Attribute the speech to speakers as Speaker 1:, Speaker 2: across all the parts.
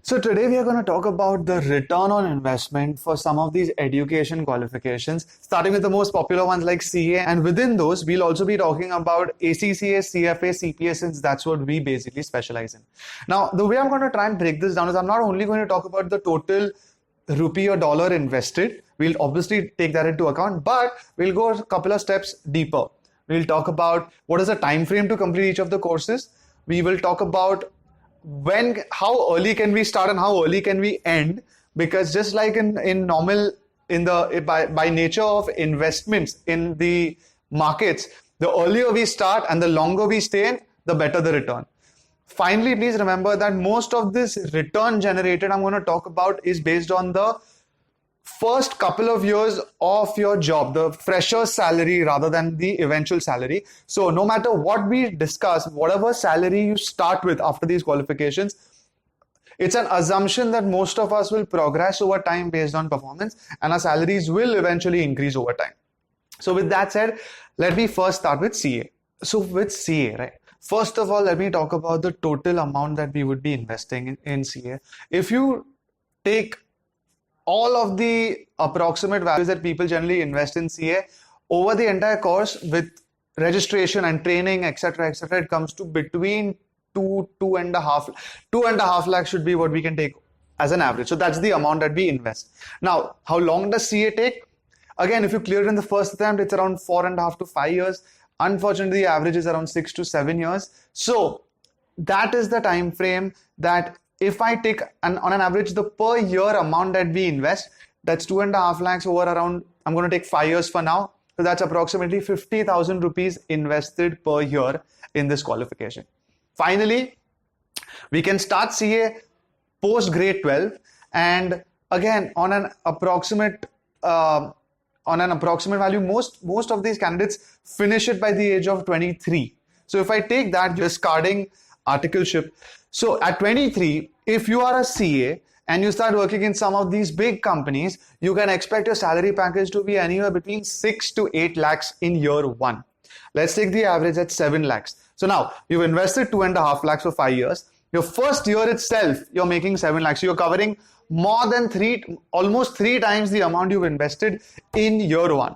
Speaker 1: So today we are going to talk about the return on investment for some of these education qualifications, starting with the most popular ones like CA, and within those we'll also be talking about ACCA, CFA, CPA, since that's what we basically specialize in. Now, the way I'm going to try and break this down is I'm not only going to talk about the total rupee or dollar invested, we'll obviously take that into account, but we'll go a couple of steps deeper. We'll talk about what is the time frame to complete each of the courses. We will talk about how early can we start and how early can we end, because just like in normal, by nature of investments in the markets, the earlier we start and the longer we stay in, the better the return. Finally, please remember that most of this return generated I'm going to talk about is based on the first couple of years of your job, the fresher's salary rather than the eventual salary. So no matter what we discuss, whatever salary you start with after these qualifications, it's an assumption that most of us will progress over time based on performance, and our salaries will eventually increase over time. So with that said, let me first start with CA. So with CA, right? First of all, let me talk about the total amount that we would be investing in CA. If you take all of the approximate values that people generally invest in CA over the entire course with registration and training, etc., it comes to between 2.5 lakhs should be what we can take as an average. So that's the amount that we invest. Now, how long does CA take? Again, if you clear it in the first attempt, it's around 4.5 to 5 years. Unfortunately, the average is around 6 to 7 years. So that is the time frame that if I take on an average the per year amount that we invest, that's 2.5 lakhs over around, I'm going to take 5 years for now. So that's approximately 50,000 rupees invested per year in this qualification. Finally, we can start CA post grade 12, and again on an approximate value, most of these candidates finish it by the age of 23. So if I take that, discarding articleship, so at 23, if you are a CA and you start working in some of these big companies, you can expect your salary package to be anywhere between 6 to 8 lakhs in year one. Let's take the average at 7 lakhs. So now you've invested 2.5 lakhs for 5 years. Your first year itself, you're making 7 lakhs. So you're covering more than almost 3 times the amount you've invested in year one.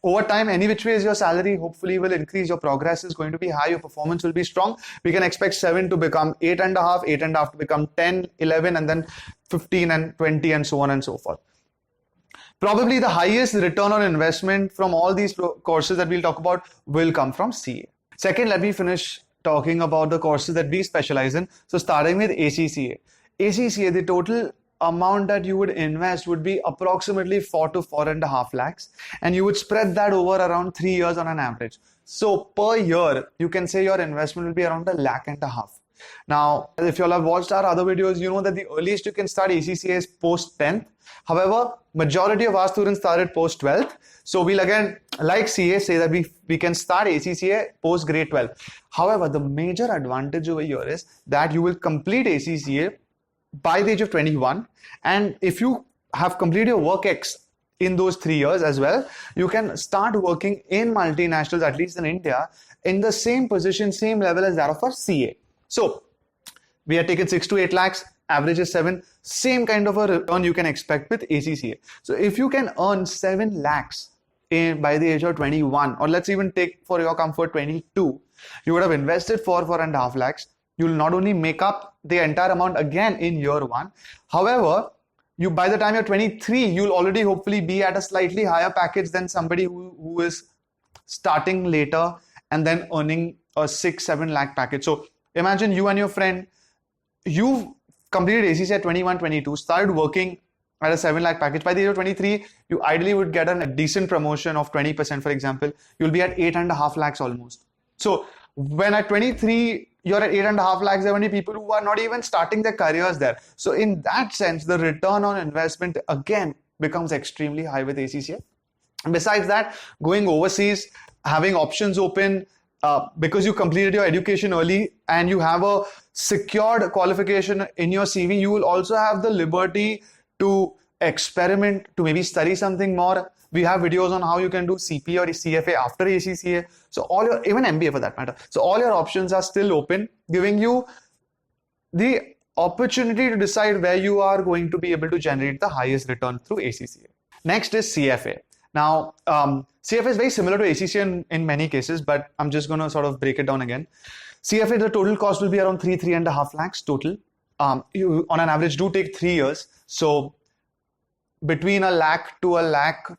Speaker 1: Over time, any which way is your salary hopefully will increase. Your progress is going to be high. Your performance will be strong. We can expect 7 to become 8.5, 8.5 to become 10, 11, and then 15 and 20 and so on and so forth. Probably the highest return on investment from all these courses that we'll talk about will come from CA. Second, let me finish talking about the courses that we specialize in. So starting with ACCA. ACCA, the total amount that you would invest would be approximately 4 to 4.5 lakhs, and you would spread that over around 3 years on an average. So per year, you can say your investment will be around 1.5 lakhs. Now, if you all have watched our other videos, you know that the earliest you can start ACCA is post 10th. However, majority of our students started post 12th. So we'll again, like CA, say that we can start ACCA post grade 12. However, the major advantage over here is that you will complete ACCA by the age of 21, and if you have completed your work X in those 3 years as well, you can start working in multinationals, at least in India, in the same position, same level as that of our CA. So we are taking 6 to 8 lakhs, average is 7, same kind of a return you can expect with ACCA. So if you can earn 7 lakhs by the age of 21, or let's even take for your comfort 22, you would have invested 4.5 lakhs. You'll not only make up the entire amount again in year one. However, by the time you're 23, you'll already hopefully be at a slightly higher package than somebody who is starting later and then earning a 6-7 lakh package. So imagine you and your friend, you've completed ACCA at 21, 22, started working at a 7 lakh package. By the age of 23, you ideally would get a decent promotion of 20%, for example. You'll be at 8.5 lakhs almost. So when at 23, you're at 8.5 lakhs, there are many people who are not even starting their careers there. So in that sense, the return on investment again becomes extremely high with ACCA. And besides that, going overseas, having options open, because you completed your education early and you have a secured qualification in your CV, you will also have the liberty to experiment, to maybe study something more. We have videos on how you can do CPA or CFA after ACCA. So even MBA for that matter. So all your options are still open, giving you the opportunity to decide where you are going to be able to generate the highest return through ACCA. Next is CFA. Now, CFA is very similar to ACCA in many cases, but I'm just going to sort of break it down again. CFA, the total cost will be around 3.5 lakhs total. You, on an average, do take 3 years. So, between a lakh to a lakh,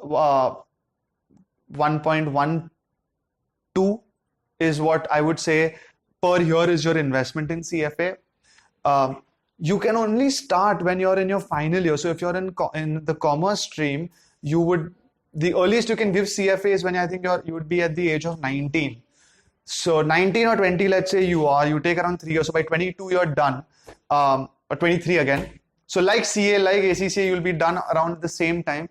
Speaker 1: 1.12 is what I would say per year is your investment in CFA. You can only start when you're in your final year. So if you're in the commerce stream, the earliest you can give CFA is when I think you would be at the age of 19. So 19 or 20, let's say you take around 3 years. So by 22 you're done, or 23 again. So like CA, like ACCA, you'll be done around the same time.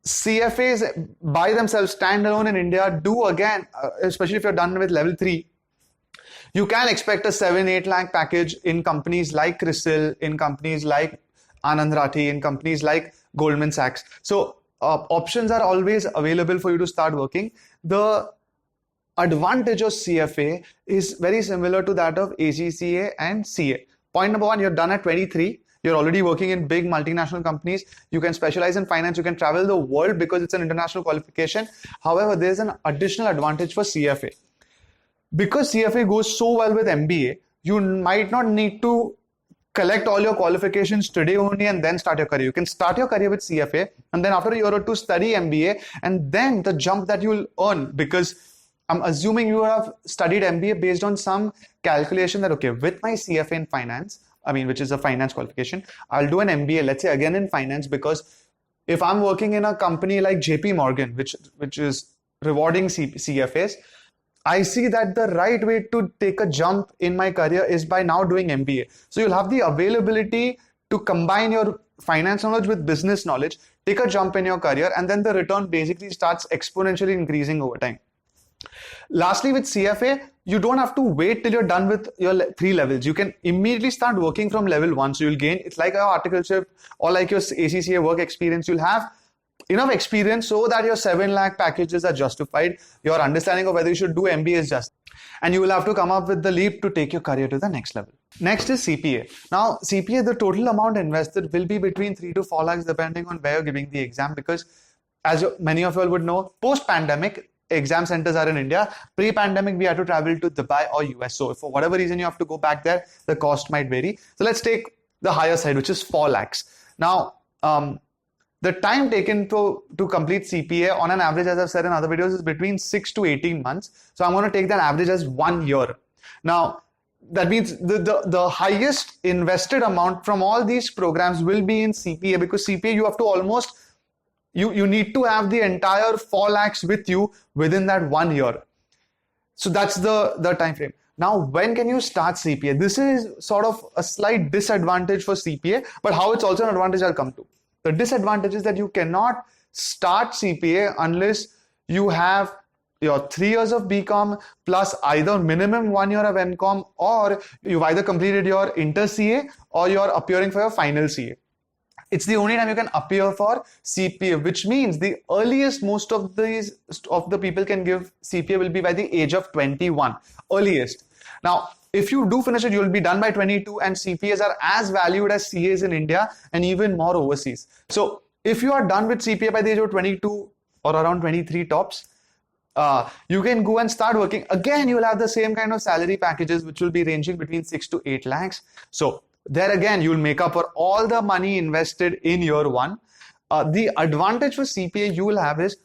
Speaker 1: CFAs by themselves, standalone in India, do again, especially if you're done with level 3, you can expect a 7-8 lakh package in companies like CRISIL, in companies like Anand, Rathi, in companies like Goldman Sachs. So options are always available for you to start working. The advantage of CFA is very similar to that of ACCA and CA. Point number 1, you're done at 23. You're already working in big multinational companies. You can specialize in finance. You can travel the world because it's an international qualification. However, there's an additional advantage for CFA. Because CFA goes so well with MBA, you might not need to collect all your qualifications today only and then start your career. You can start your career with CFA and then after a year or two study MBA, and then the jump that you'll earn, because I'm assuming you have studied MBA based on some calculation that, okay, with my CFA in finance, which is a finance qualification, I'll do an MBA, let's say again in finance, because if I'm working in a company like JP Morgan, which is rewarding CFAs, I see that the right way to take a jump in my career is by now doing MBA. So you'll have the availability to combine your finance knowledge with business knowledge, take a jump in your career, and then the return basically starts exponentially increasing over time. Lastly, with CFA, you don't have to wait till you're done with your 3 levels. You can immediately start working from level 1. So you'll gain, it's like your articleship or like your ACCA work experience. You'll have enough experience so that your 7 lakh packages are justified. Your understanding of whether you should do MBA is just, and you will have to come up with the leap to take your career to the next level. Next is CPA. Now, CPA, the total amount invested will be between 3 to 4 lakhs depending on where you're giving the exam, because as many of you all would know, post-pandemic, exam centers are in India. Pre-pandemic, we had to travel to Dubai or US. So if for whatever reason you have to go back there, the cost might vary. So let's take the higher side, which is 4 lakhs. Now, the time taken to complete CPA on an average, as I've said in other videos, is between 6 to 18 months. So I'm going to take that average as 1 year. Now, that means the highest invested amount from all these programs will be in CPA, because CPA you have to almost, you need to have the entire 4 lakhs with you within that 1 year. So that's the time frame. Now, when can you start CPA? This is sort of a slight disadvantage for CPA, but how it's also an advantage I'll come to. The disadvantage is that you cannot start CPA unless you have your 3 years of BCom plus either minimum 1 year of MCom, or you've either completed your inter CA or you're appearing for your final CA. It's the only time you can appear for CPA, which means the earliest most of the people can give CPA will be by the age of 21, earliest. Now, if you do finish it, you'll be done by 22, and CPAs are as valued as CAs in India and even more overseas. So if you are done with CPA by the age of 22 or around 23 tops, you can go and start working. Again, you will have the same kind of salary packages, which will be ranging between 6 to 8 lakhs. So there again, you will make up for all the money invested in year 1. The advantage for CPA you will have is,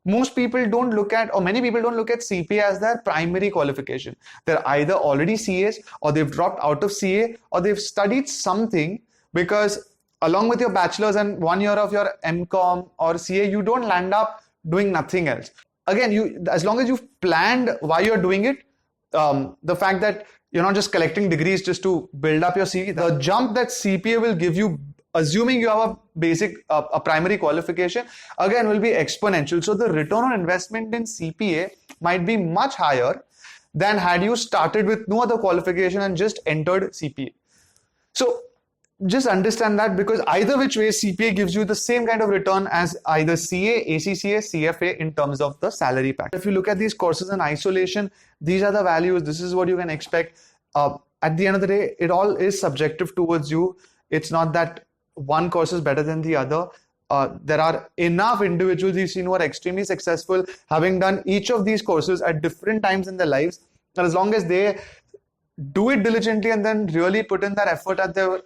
Speaker 1: most people don't look at, or many people don't look at CPA as their primary qualification. They're either already CAs, or they've dropped out of CA, or they've studied something, because along with your bachelor's and 1 year of your MCom or CA, you don't land up doing nothing else. Again, as long as you've planned why you're doing it, the fact that you're not just collecting degrees just to build up your CV, the jump that CPA will give you, assuming you have a basic, a primary qualification, again will be exponential. So the return on investment in CPA might be much higher than had you started with no other qualification and just entered CPA. So just understand that, because either which way, CPA gives you the same kind of return as either CA, ACCA, CFA in terms of the salary pack. If you look at these courses in isolation, these are the values, this is what you can expect. at the end of the day, it all is subjective towards you. It's not that one course is better than the other. There are enough individuals we've seen who are extremely successful, having done each of these courses at different times in their lives. And as long as they do it diligently and then really put in that effort at their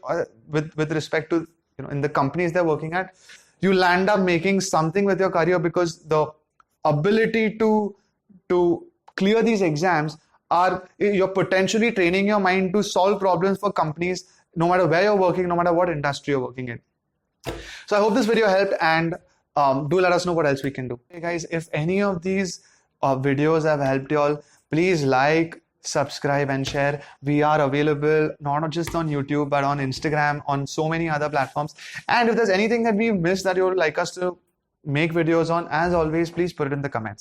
Speaker 1: with respect to, you know, in the companies they're working at, you land up making something with your career, because the ability to clear these exams are, you're potentially training your mind to solve problems for companies no matter where you're working, no matter what industry you're working in. So I hope this video helped, and do let us know what else we can do. Hey guys, if any of these videos have helped you all, please like, subscribe and share. We are available not just on YouTube but on Instagram, on so many other platforms. And if there's anything that we missed that you would like us to make videos on, as always, please put it in the comments.